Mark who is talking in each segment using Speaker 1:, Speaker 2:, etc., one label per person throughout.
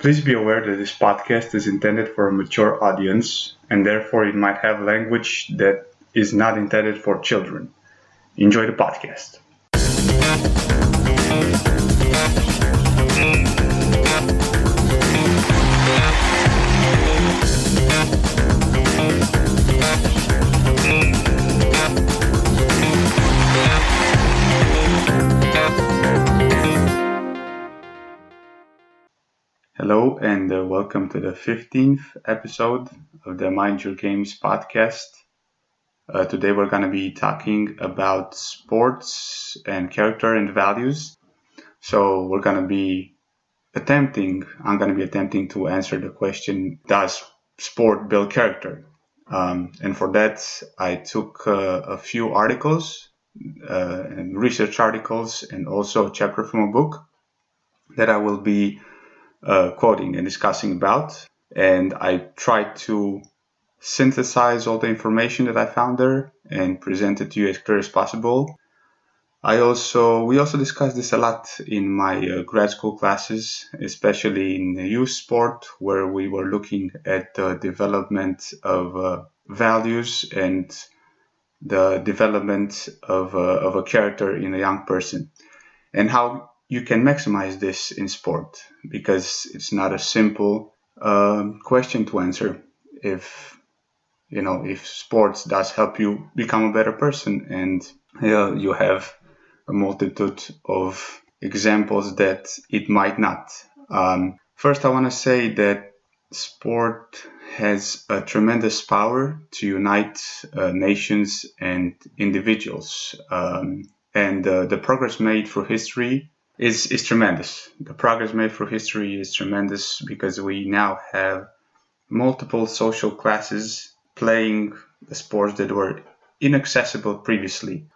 Speaker 1: Please be aware that this podcast is intended for a mature audience and therefore it might have language that is not intended for children. Enjoy the podcast. Hello and welcome to the 15th episode of the Mind Your Games podcast. Today we're going to be talking about sports and character and values. So I'm going to be attempting to answer the question, does sport build character? And for that, I took a few articles, and research articles, and also a chapter from a book that I will be quoting and discussing about. And I tried to synthesize all the information that I found there and present it to you as clear as possible. We also discussed this a lot in my grad school classes, especially in the youth sport, where we were looking at the development of values and the development of a character in a young person, and how you can maximize this in sport, because it's not a simple question to answer. If sports does help you become a better person, and you have a multitude of examples that it might not. First, I want to say that sport has a tremendous power to unite nations and individuals, and the progress made through history is tremendous. The progress made through history is tremendous because we now have multiple social classes playing the sports that were inaccessible previously.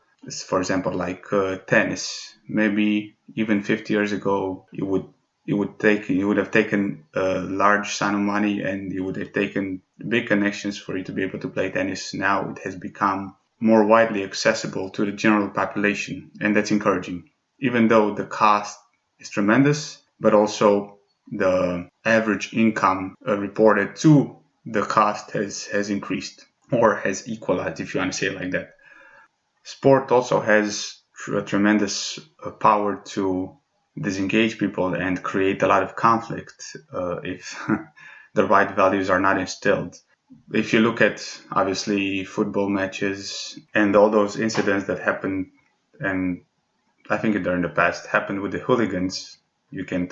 Speaker 1: For example, like tennis. Maybe even 50 years ago, it would have taken a large sum of money, and it would have taken big connections for you to be able to play tennis. Now it has become more widely accessible to the general population, and that's encouraging. Even though the cost is tremendous, but also the average income reported to the cost has increased, or has equalized, if you want to say it like that. Sport also has a tremendous power to disengage people and create a lot of conflict if the right values are not instilled. If you look at, obviously, football matches and all those incidents that happened, and I think during the past happened with the hooligans, you can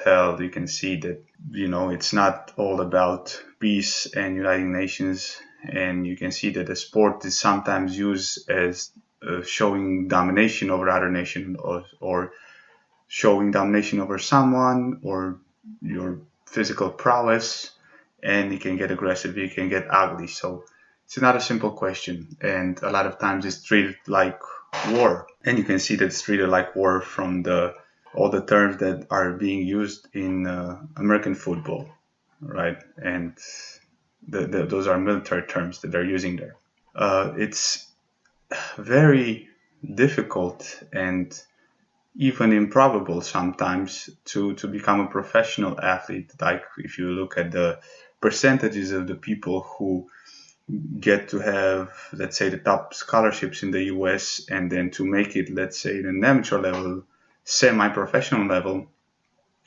Speaker 1: see that, it's not all about peace and uniting nations. And you can see that the sport is sometimes used as showing domination over other nation, or showing domination over someone, or your physical prowess, and it can get aggressive, it can get ugly. So it's not a simple question, and a lot of times it's treated like war, and you can see that it's treated like war from all the terms that are being used in American football, right? And those are military terms that they're using there. It's very difficult and even improbable sometimes to become a professional athlete. Like, if you look at the percentages of the people who get to have, let's say, the top scholarships in the US, and then to make it, let's say, at an amateur level, semi-professional level,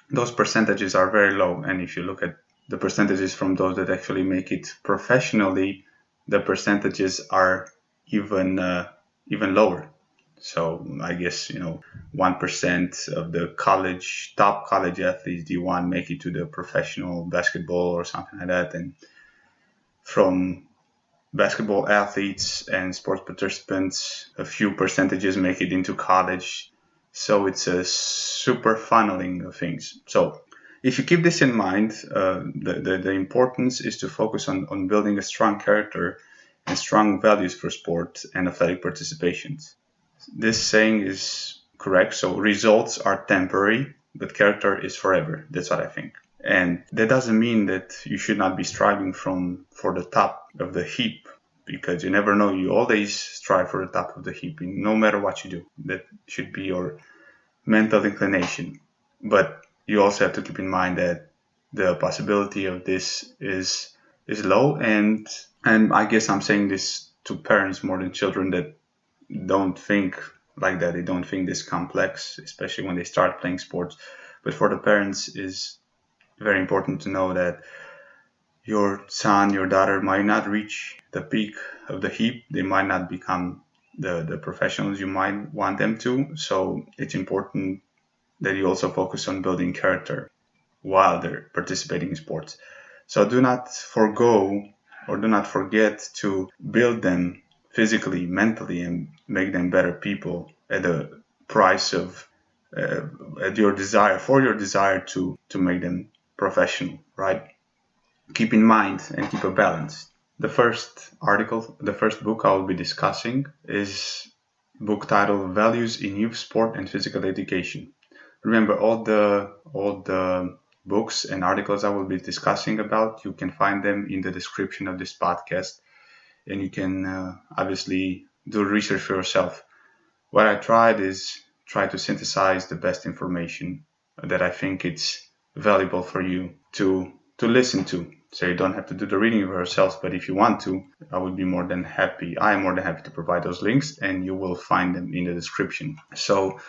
Speaker 1: those percentages are very low. And if you look at the percentages from those that actually make it professionally, the percentages are even lower. So I guess 1% of the top college athletes D1 make it to the professional basketball or something like that, and from basketball athletes and sports participants, a few percentages make it into college. So it's a super funneling of things. So if you keep this in mind, the importance is to focus on building a strong character and strong values for sport and athletic participations. This saying is correct. So results are temporary, but character is forever. That's what I think. And that doesn't mean that you should not be striving for the top of the heap, because you never know. You always strive for the top of the heap, no matter what you do. That should be your mental inclination. But you also have to keep in mind that the possibility of this is low. And I guess I'm saying this to parents more than children that don't think like that. They don't think this complex, especially when they start playing sports. But for the parents, is very important to know that your son, your daughter might not reach the peak of the heap. They might not become the professionals you might want them to. So it's important that you also focus on building character while they're participating in sports. So do not forgo or do not forget to build them physically, mentally, and make them better people at the price of at your desire to make them professional, right? Keep in mind and keep a balance. The first book I will be discussing is a book titled Values in Youth Sport and Physical Education. Remember, all the books and articles I will be discussing about, you can find them in the description of this podcast, and you can obviously do research for yourself. What I tried is try to synthesize the best information that I think it's valuable for you to listen to. So you don't have to do the reading for yourselves, but if you want to, I am more than happy to provide those links, and you will find them in the description. So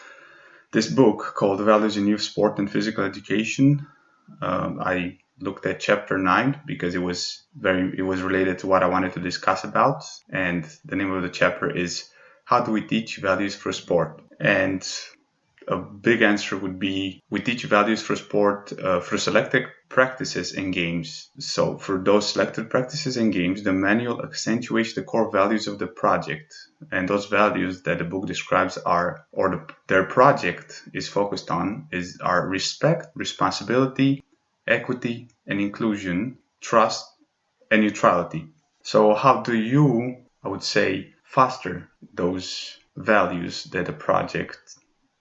Speaker 1: this book called Values in Youth Sport and Physical Education, I looked at chapter 9 because it was related to what I wanted to discuss about, and the name of the chapter is How Do We Teach Values for Sport? And a big answer would be we teach values for sport through selected practices and games. So for those selected practices and games, the manual accentuates the core values of the project. And those values that the book describes their project is focused on are respect, responsibility, equity and inclusion, trust and neutrality. So how do you, I would say, foster those values that the project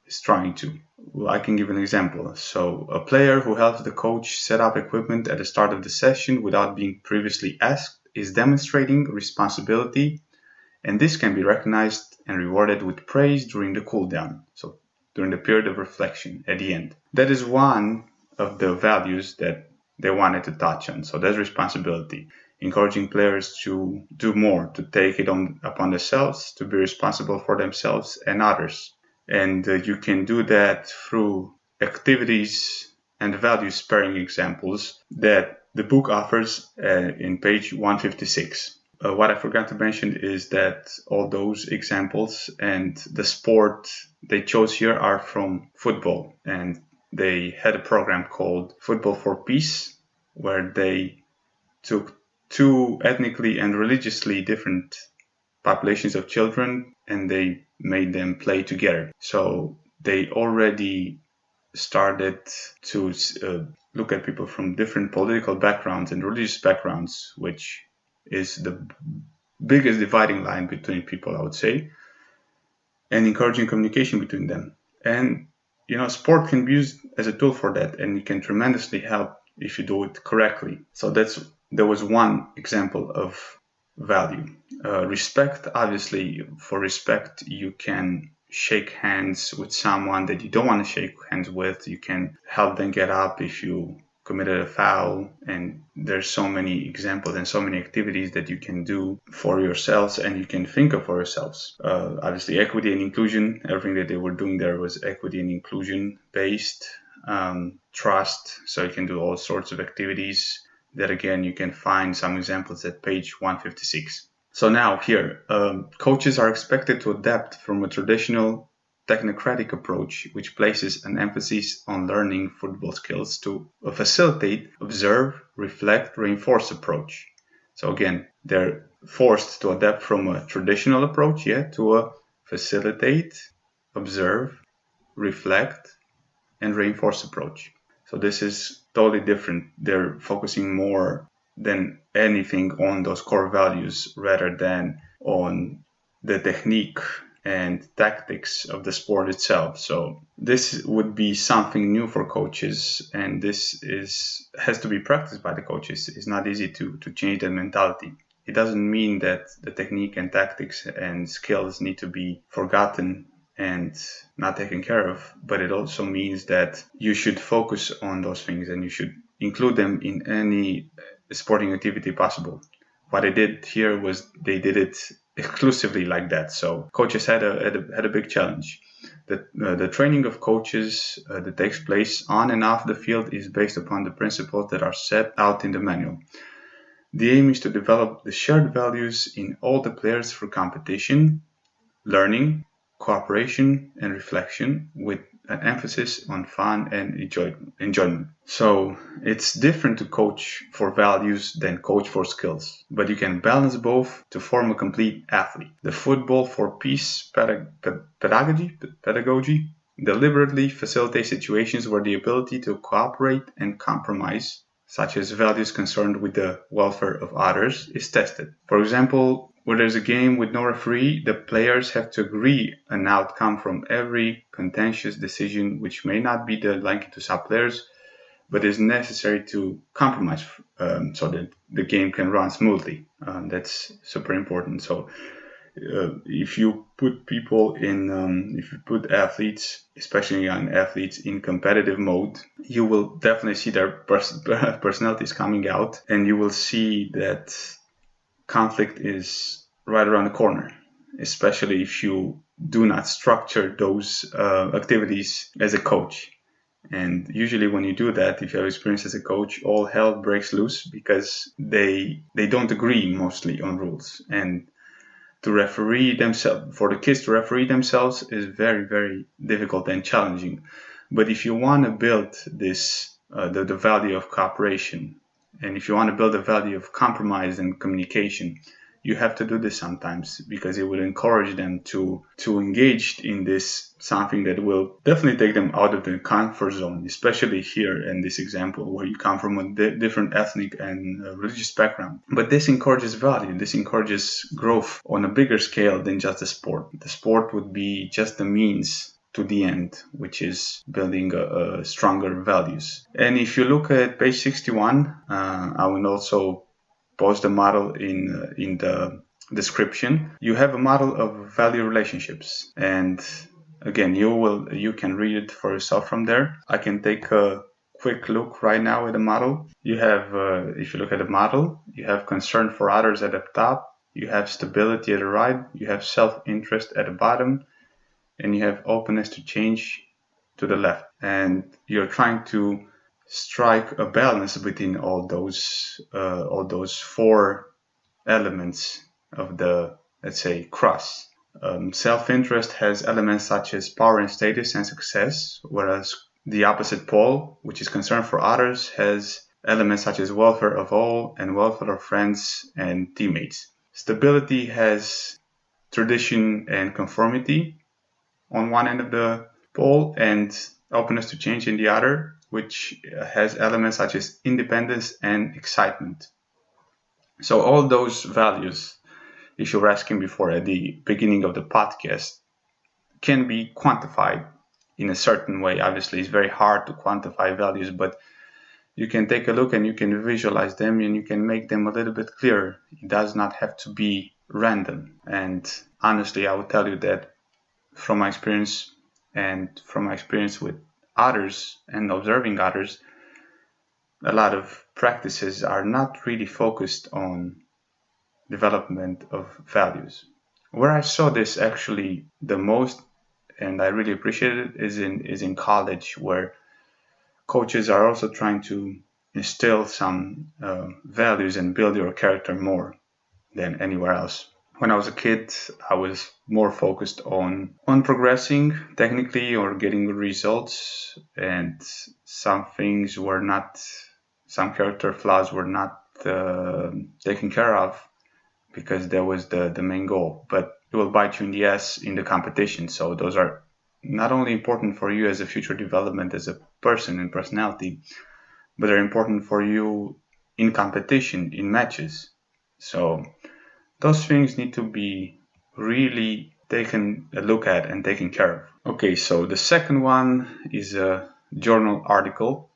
Speaker 1: is trying to? Well, I can give an example. So a player who helps the coach set up equipment at the start of the session without being previously asked is demonstrating responsibility, and this can be recognized and rewarded with praise during the cool down. So during the period of reflection at the end. That is one of the values that they wanted to touch on. So that's responsibility. Encouraging players to do more, to take it upon themselves, to be responsible for themselves and others. And you can do that through activities and value-sparing examples that the book offers in page 156. What I forgot to mention is that all those examples and the sport they chose here are from football. And they had a program called Football for Peace, where they took two ethnically and religiously different populations of children and they made them play together. So they already started to look at people from different political backgrounds and religious backgrounds, which is the biggest dividing line between people, I would say, and encouraging communication between them. And, sport can be used as a tool for that, and it can tremendously help if you do it correctly. So there was one example of value. Respect, obviously, for respect, you can shake hands with someone that you don't want to shake hands with. You can help them get up if you committed a foul, and there's so many examples and so many activities that you can do for yourselves and you can think of for yourselves. Obviously, equity and inclusion, everything that they were doing there was equity and inclusion based. Trust, so you can do all sorts of activities that, again, you can find some examples at page 156. So now here, coaches are expected to adapt from a traditional technocratic approach, which places an emphasis on learning football skills, to a facilitate, observe, reflect, reinforce approach. So again, they're forced to adapt from a traditional approach, to a facilitate, observe, reflect, and reinforce approach. So this is totally different. They're focusing more than anything on those core values rather than on the technique and tactics of the sport itself. So this would be something new for coaches, and this has to be practiced by the coaches. It's not easy to change that mentality. It doesn't mean that the technique and tactics and skills need to be forgotten and not taken care of, but it also means that you should focus on those things and you should include them in any sporting activity possible. What they did here was they did it exclusively like that. So coaches had a big challenge. The training of coaches that takes place on and off the field is based upon the principles that are set out in the manual. The aim is to develop the shared values in all the players through competition, learning, cooperation, and reflection, with an emphasis on fun and enjoyment. So it's different to coach for values than coach for skills, but you can balance both to form a complete athlete. The football for peace pedagogy deliberately facilitates situations where the ability to cooperate and compromise, such as values concerned with the welfare of others, is tested. For example, where there's a game with no referee, the players have to agree an outcome from every contentious decision, which may not be the liking to some players, but is necessary to compromise so that the game can run smoothly. That's super important. So if you put if you put athletes, especially young athletes, in competitive mode, you will definitely see their personalities coming out, and you will see that conflict is right around the corner, especially if you do not structure those activities as a coach. And usually when you do that, if you have experience as a coach, all hell breaks loose because they don't agree mostly on rules. And to referee themselves, for the kids to referee themselves is very, very difficult and challenging. But if you want to build this, the value of cooperation, and if you want to build a value of compromise and communication, you have to do this sometimes, because it will encourage them to engage in this, something that will definitely take them out of the comfort zone, especially here in this example where you come from a different ethnic and religious background. But this encourages value, this encourages growth on a bigger scale than just the sport. The sport would be just the means to the end, which is building a stronger values. And if you look at page 61, I will also post the model in the description. You have a model of value relationships, and again, you can read it for yourself from there. I can take a quick look right now at the model. You have, if you look at the model, you have concern for others at the top, you have stability at the right, you have self-interest at the bottom, and you have openness to change to the left. And you're trying to strike a balance between all those four elements of the, let's say, cross. Self-interest has elements such as power and status and success, whereas the opposite pole, which is concern for others, has elements such as welfare of all and welfare of friends and teammates. Stability has tradition and conformity on one end of the pole, and openness to change in the other, which has elements such as independence and excitement. So all those values, if you were asking before at the beginning of the podcast, can be quantified in a certain way. Obviously, it's very hard to quantify values, but you can take a look and you can visualize them and you can make them a little bit clearer. It does not have to be random. And honestly, I would tell you that from my experience and from my experience with others and observing others, a lot of practices are not really focused on development of values. Where I saw this actually the most, and I really appreciate it, is in college, where coaches are also trying to instill some values and build your character more than anywhere else. When I was a kid, I was more focused on progressing technically or getting good results, and some character flaws were not taken care of because that was the main goal. But it will bite you in the ass in the competition. So those are not only important for you as a future development as a person and personality, but they're important for you in competition, in matches. So those things need to be really taken a look at and taken care of. Okay, so the second one is a journal article.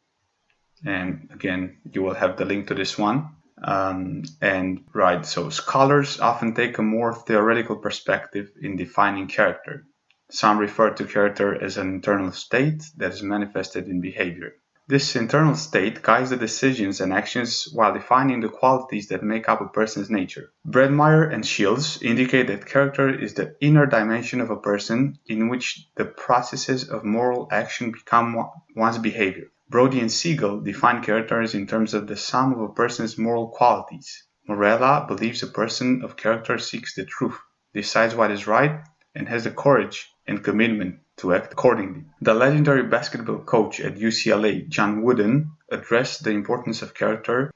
Speaker 1: And again, you will have the link to this one. So scholars often take a more theoretical perspective in defining character. Some refer to character as an internal state that is manifested in behavior. This internal state guides the decisions and actions while defining the qualities that make up a person's nature. Bredmeyer and Shields indicate that character is the inner dimension of a person in which the processes of moral action become one's behavior. Brody and Siegel define characters in terms of the sum of a person's moral qualities. Morella believes a person of character seeks the truth, decides what is right, and has the courage and commitment to act accordingly. The legendary basketball coach at UCLA, John Wooden, addressed the importance of character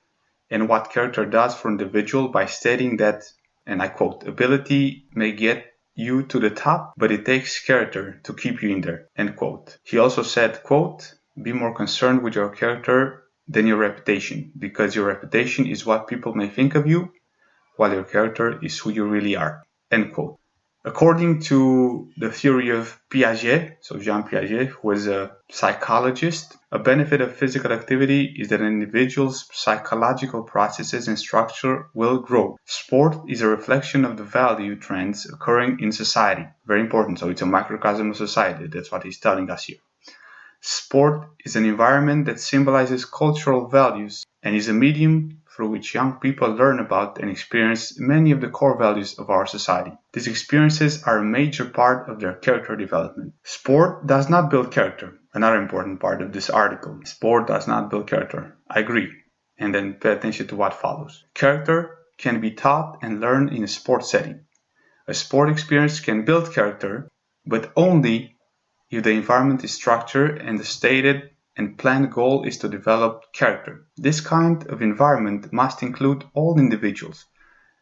Speaker 1: and what character does for an individual by stating that, and I quote, "Ability may get you to the top, but it takes character to keep you in there," end quote. He also said, quote, "Be more concerned with your character than your reputation, because your reputation is what people may think of you, while your character is who you really are," end quote. According to the theory of Piaget, so Jean Piaget, who was a psychologist, a benefit of physical activity is that an individual's psychological processes and structure will grow. Sport is a reflection of the value trends occurring in society. Very important, so it's a microcosm of society. That's what he's telling us here. Sport is an environment that symbolizes cultural values and is a medium through which young people learn about and experience many of the core values of our society. These experiences are a major part of their character development. Sport does not build character. Another important part of this article. Sport does not build character. I agree. And then pay attention to what follows. Character can be taught and learned in a sport setting. A sport experience can build character, but only if the environment is structured and the stated and planned goal is to develop character. This kind of environment must include all individuals,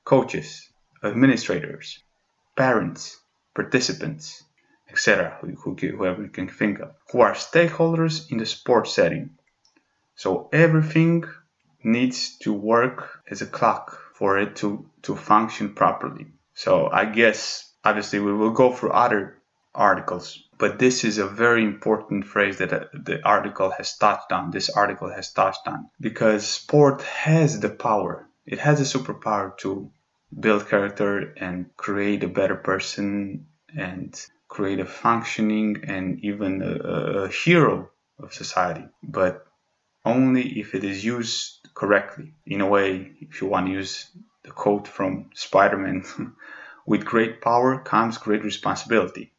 Speaker 1: coaches, administrators, parents, participants, etc., whoever you can think of, who are stakeholders in the sports setting. So everything needs to work as a clock for it to function properly. So I guess, obviously, we will go through other articles, but this is a very important phrase that this article has touched on, because sport has the power. It has a superpower to build character and create a better person and create a functioning and even a hero of society, but only if it is used correctly. In a way, if you want to use the quote from Spider-Man, with great power comes great responsibility.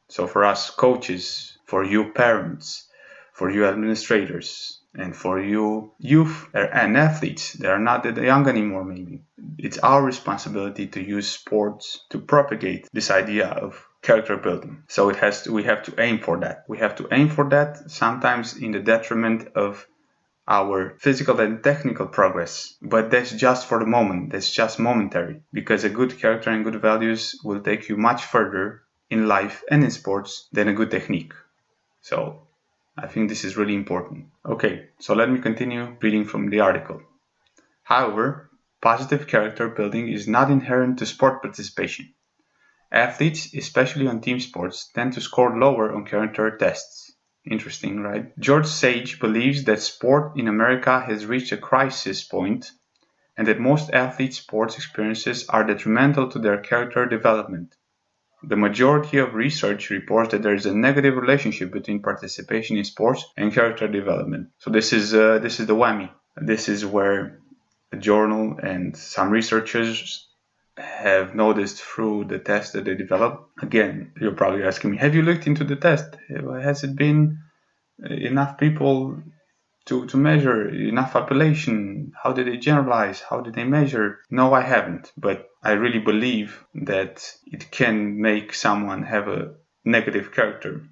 Speaker 1: So for us coaches, for you parents, for you administrators, and for you youth and athletes that are not that young anymore maybe, it's our responsibility to use sports to propagate this idea of character building. So we have to aim for that. We have to aim for that, sometimes in the detriment of our physical and technical progress. But that's just for the moment. That's just momentary, because a good character and good values will take you much further in life and in sports than a good technique. So I think this is really important. Okay, so let me continue reading from the article. However, positive character building is not inherent to sport participation. Athletes, especially on team sports, tend to score lower on character tests. Interesting, right? George Sage believes that sport in America has reached a crisis point and that most athletes' sports experiences are detrimental to their character development. The majority of research reports that there is a negative relationship between participation in sports and character development. So this is the whammy. This is where a journal and some researchers have noticed through the test that they developed. Again, you're probably asking me, have you looked into the test? Has it been enough people to measure, enough population? How did they generalize? How did they measure? No, I haven't, but I really believe that it can make someone have a negative character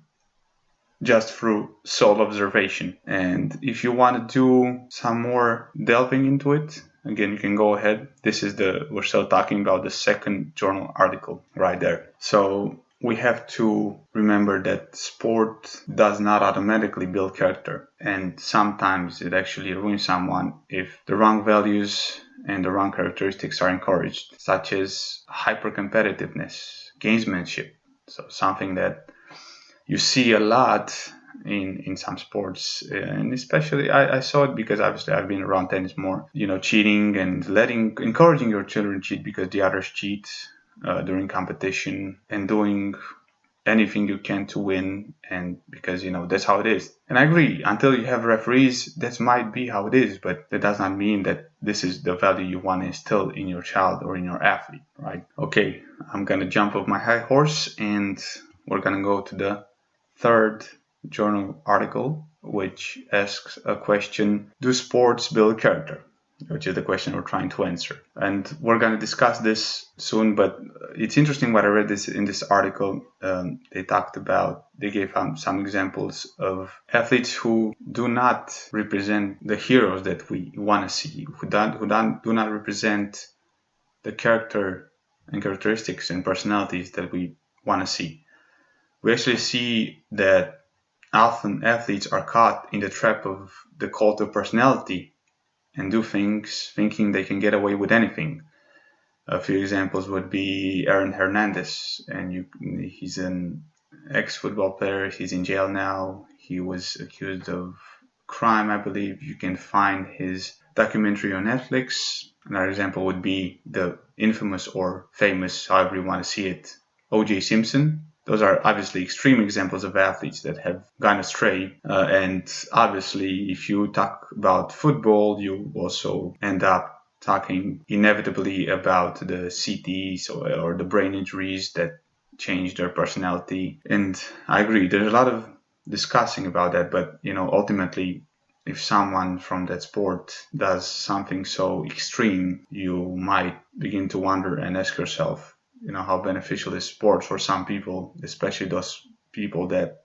Speaker 1: just through sole observation. And if you want to do some more delving into it, again, you can go ahead. We're still talking about the second journal article right there. So we have to remember that sport does not automatically build character. And sometimes it actually ruins someone if the wrong values and the wrong characteristics are encouraged, such as hyper-competitiveness, gamesmanship. So something that you see a lot in some sports, and especially I saw it because obviously I've been around tennis more, cheating and encouraging your children cheat because the others cheat during competition, and doing anything you can to win, and because that's how it is. And I agree, until you have referees, that might be how it is, but that does not mean that this is the value you want to instill in your child or in your athlete, right? Okay, I'm gonna jump off my high horse, and we're gonna go to the third journal article, which asks a question: do sports build character? Which is the question we're trying to answer. And we're going to discuss this soon, but it's interesting what I read in this article. They gave some examples of athletes who do not represent the heroes that we want to see, who do not represent the character and characteristics and personalities that we want to see. We actually see that often athletes are caught in the trap of the cult of personality and do things thinking they can get away with anything. A few examples would be Aaron Hernandez, and he's an ex-football player. He's in jail now. He was accused of crime, I believe. You can find his documentary on Netflix. Another example would be the infamous or famous, however you want to see it, O.J. Simpson. Those are obviously extreme examples of athletes that have gone astray. And obviously, if you talk about football, you also end up talking inevitably about the CTEs or the brain injuries that change their personality. And I agree, there's a lot of discussing about that. But, ultimately, if someone from that sport does something so extreme, you might begin to wonder and ask yourself, how beneficial is sports for some people, especially those people that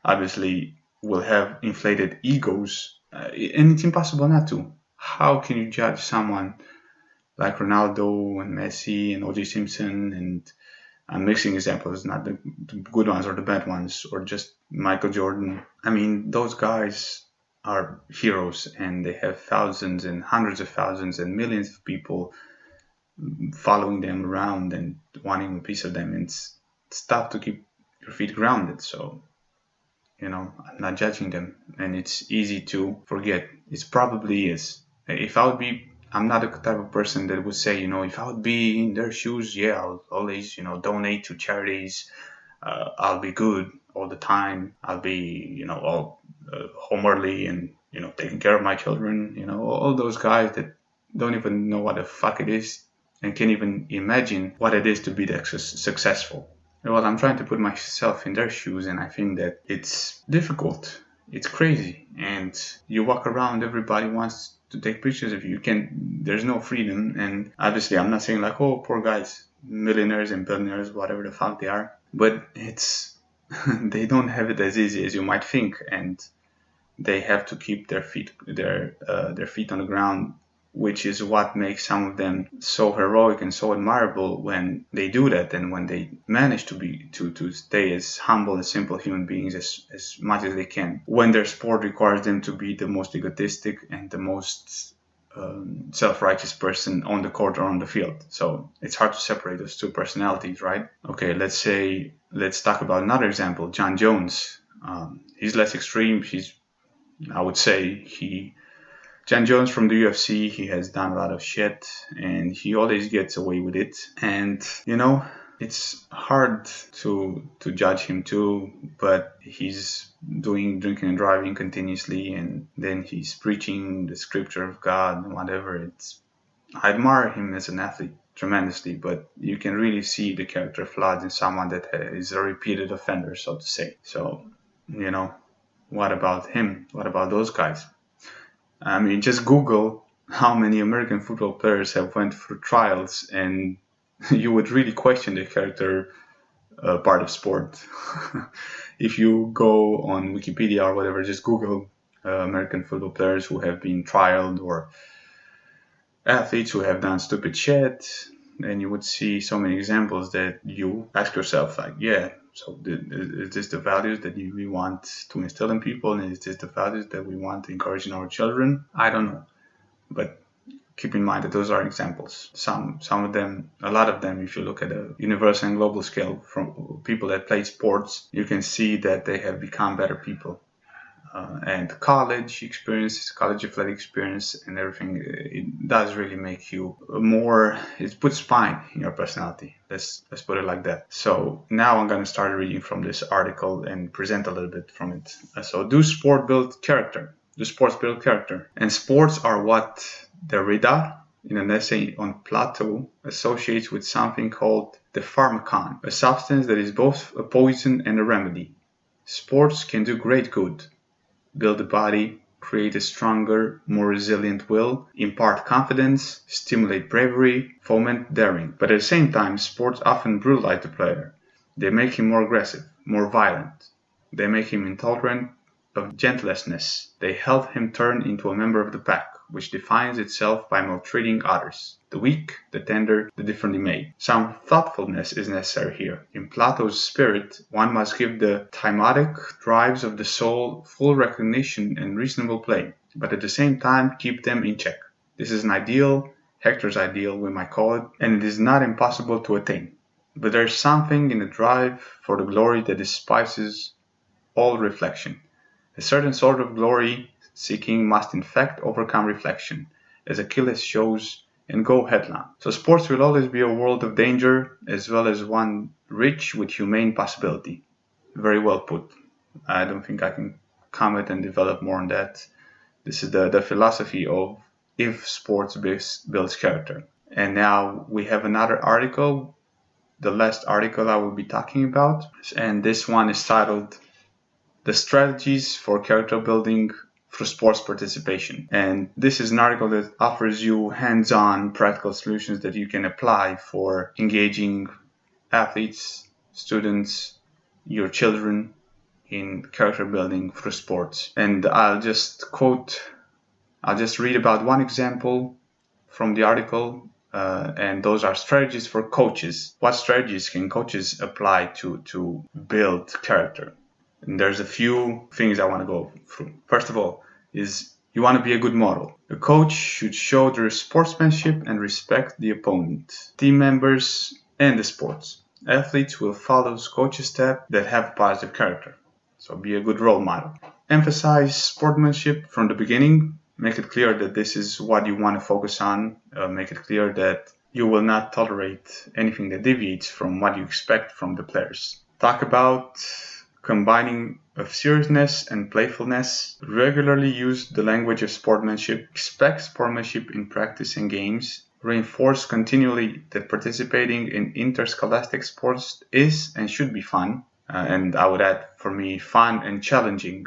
Speaker 1: obviously will have inflated egos, and it's impossible not to. How can you judge someone like Ronaldo and Messi and O.J. Simpson, and I'm mixing examples, not the good ones or the bad ones, or just Michael Jordan? I mean, those guys are heroes, and they have thousands and hundreds of thousands and millions of people following them around and wanting a piece of them. It's tough to keep your feet grounded. So, I'm not judging them, and it's easy to forget. It probably is. I'm not the type of person that would say, if I would be in their shoes, yeah, I'll always, donate to charities. I'll be good all the time. I'll be, all home early and, taking care of my children. All those guys that don't even know what the fuck it is and can't even imagine what it is to be that successful. Well, I'm trying to put myself in their shoes, and I think that it's difficult. It's crazy. And you walk around, everybody wants to take pictures of you. There's no freedom. And obviously, I'm not saying like, oh, poor guys, millionaires and billionaires, whatever the fuck they are. But they don't have it as easy as you might think. And they have to keep their feet on the ground, which is what makes some of them so heroic and so admirable when they do that, and when they manage to stay as humble and simple human beings as much as they can, when their sport requires them to be the most egotistic and the most self-righteous person on the court or on the field. So it's hard to separate those two personalities, right? Okay, let's talk about another example, John Jones. He's less extreme. John Jones from the UFC, he has done a lot of shit, and he always gets away with it. And, it's hard to judge him too, but he's doing drinking and driving continuously, and then he's preaching the scripture of God and whatever. I admire him as an athlete tremendously, but you can really see the character flaws in someone that is a repeated offender, so to say. So, what about him? What about those guys? I mean, just Google how many American football players have went through trials, and you would really question the character part of sport. If you go on Wikipedia or whatever, just Google American football players who have been trialed, or athletes who have done stupid shit, and you would see so many examples that you ask yourself, like, yeah, so is this the values that we want to instill in people, and is this the values that we want to encourage in our children? I don't know, but keep in mind that those are examples. Some of them, a lot of them, if you look at a universal and global scale from people that play sports, you can see that they have become better people. and college experience, college athletic experience, and everything. It does really make you more. It puts spine in your personality. Let's put it like that. So now I'm gonna start reading from this article and present a little bit from it. So do sports build character? Do sports build character? And sports are what Derrida, in an essay on Plato, associates with something called the pharmakon, a substance that is both a poison and a remedy. Sports can do great good, build the body, create a stronger, more resilient will, impart confidence, stimulate bravery, foment daring. But at the same time, sports often brutalize the player. They make him more aggressive, more violent. They make him intolerant of gentlelessness. They help him turn into a member of the pack, which defines itself by maltreating others, the weak, the tender, the differently made. Some thoughtfulness is necessary here. In Plato's spirit, one must give the thymotic drives of the soul full recognition and reasonable play, but at the same time keep them in check. This is an ideal, Hector's ideal we might call it, and it is not impossible to attain. But there is something in the drive for the glory that despises all reflection. A certain sort of glory seeking must in fact overcome reflection, as Achilles shows, and go headlong. So sports will always be a world of danger, as well as one rich with humane possibility. Very well put. I don't think I can comment and develop more on that. This is the philosophy of if sports builds character. And now we have another article, the last article I will be talking about, and this one is titled The Strategies for Character Building through Sports Participation. And this is an article that offers you hands-on practical solutions that you can apply for engaging athletes, students, your children in character building through sports. And I'll just read about one example from the article, and those are strategies for coaches. What strategies can coaches apply to build character? And there's a few things I want to go through. First of all, is you want to be a good model. A coach should show their sportsmanship and respect the opponent, team members, and the sports. Athletes will follow coach's steps that have positive character. So be a good role model. Emphasize sportsmanship from the beginning. Make it clear that this is what you want to focus on. Make it clear that you will not tolerate anything that deviates from what you expect from the players. Talk about combining of seriousness and playfulness. Regularly use the language of sportsmanship. Expect sportsmanship in practice and games. Reinforce continually that participating in interscholastic sports is and should be fun. And I would add, for me, fun and challenging,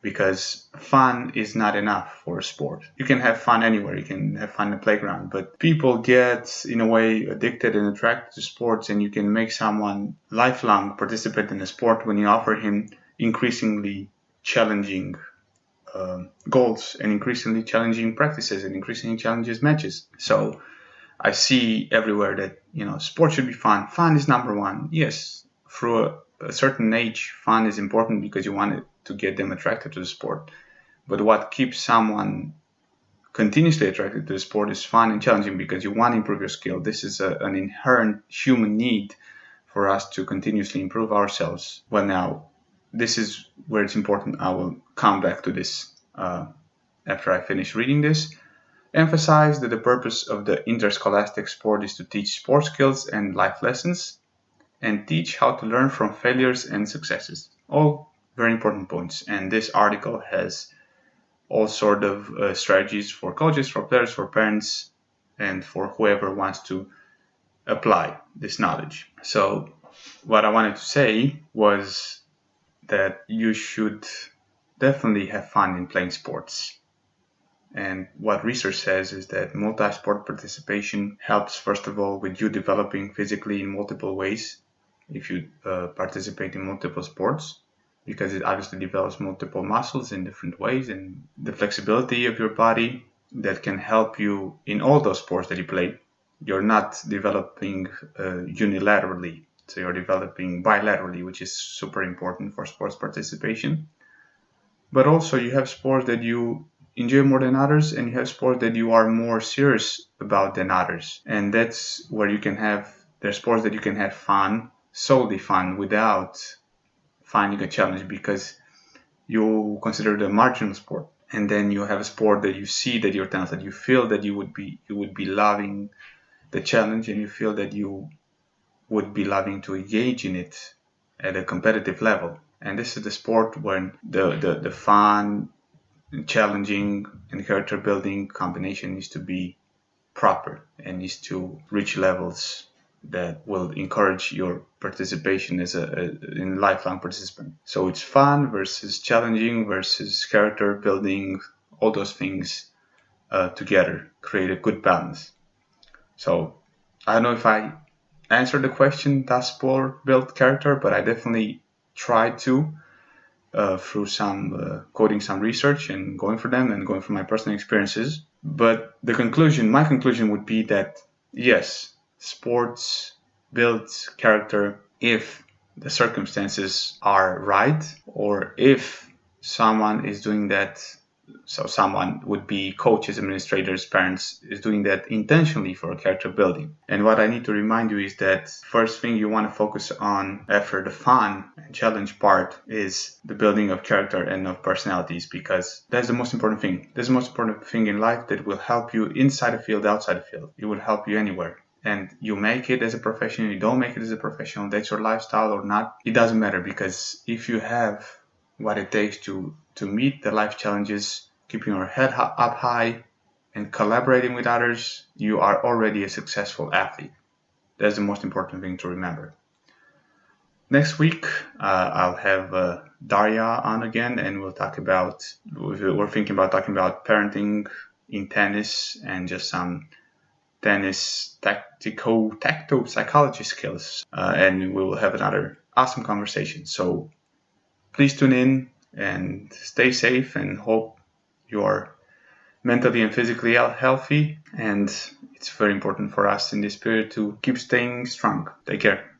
Speaker 1: because fun is not enough for a sport. You can have fun anywhere. You can have fun in the playground, but people get, in a way, addicted and attracted to sports, and you can make someone lifelong participate in a sport when you offer him increasingly challenging goals and increasingly challenging practices and increasingly challenging matches. So I see everywhere that, sport should be fun. Fun is number one. Yes, through a certain age, fun is important because you want it to get them attracted to the sport. But what keeps someone continuously attracted to the sport is fun and challenging, because you want to improve your skill. This is an inherent human need for us to continuously improve ourselves. Well, now, this is where it's important. I will come back to this after I finish reading this. Emphasize that the purpose of the interscholastic sport is to teach sport skills and life lessons, and teach how to learn from failures and successes. All very important points. And this article has all sort of strategies for coaches, for players, for parents, and for whoever wants to apply this knowledge. So what I wanted to say was that you should definitely have fun in playing sports. And what research says is that multi-sport participation helps, first of all, with you developing physically in multiple ways if you participate in multiple sports, because it obviously develops multiple muscles in different ways, and the flexibility of your body that can help you in all those sports that you play. You're not developing unilaterally, so you're developing bilaterally, which is super important for sports participation. But also you have sports that you enjoy more than others, and you have sports that you are more serious about than others. And that's where you can have, there's sports that you can have fun, solely fun, without finding a challenge, because you consider it a marginal sport. And then you have a sport that you see that you're talented, you feel that you would be loving the challenge, and you feel that you would be loving to engage in it at a competitive level. And this is the sport when the fun, challenging, and character building combination needs to be proper and needs to reach levels that will encourage your participation as a lifelong participant. So it's fun versus challenging versus character building, all those things together create a good balance. So I don't know if I answered the question, does sport build character, but I definitely tried to through some quoting some research and going for them and going from my personal experiences. But my conclusion would be that yes, sports builds character if the circumstances are right, or if someone is doing that. So someone would be coaches, administrators, parents is doing that intentionally for character building. And what I need to remind you is that first thing you want to focus on after the fun and challenge part is the building of character and of personalities, because that's the most important thing. That's the most important thing in life that will help you inside the field, outside the field. It will help you anywhere. And you make it as a professional, you don't make it as a professional, that's your lifestyle or not, it doesn't matter, because if you have what it takes to meet the life challenges, keeping your head up high and collaborating with others, you are already a successful athlete. That's the most important thing to remember. Next week, I'll have Daria on again, and we're thinking about talking about parenting in tennis and just some tennis tacto psychology skills, and we will have another awesome conversation. So please tune in and stay safe, and hope you are mentally and physically healthy. And it's very important for us in this period to keep staying strong. Take care.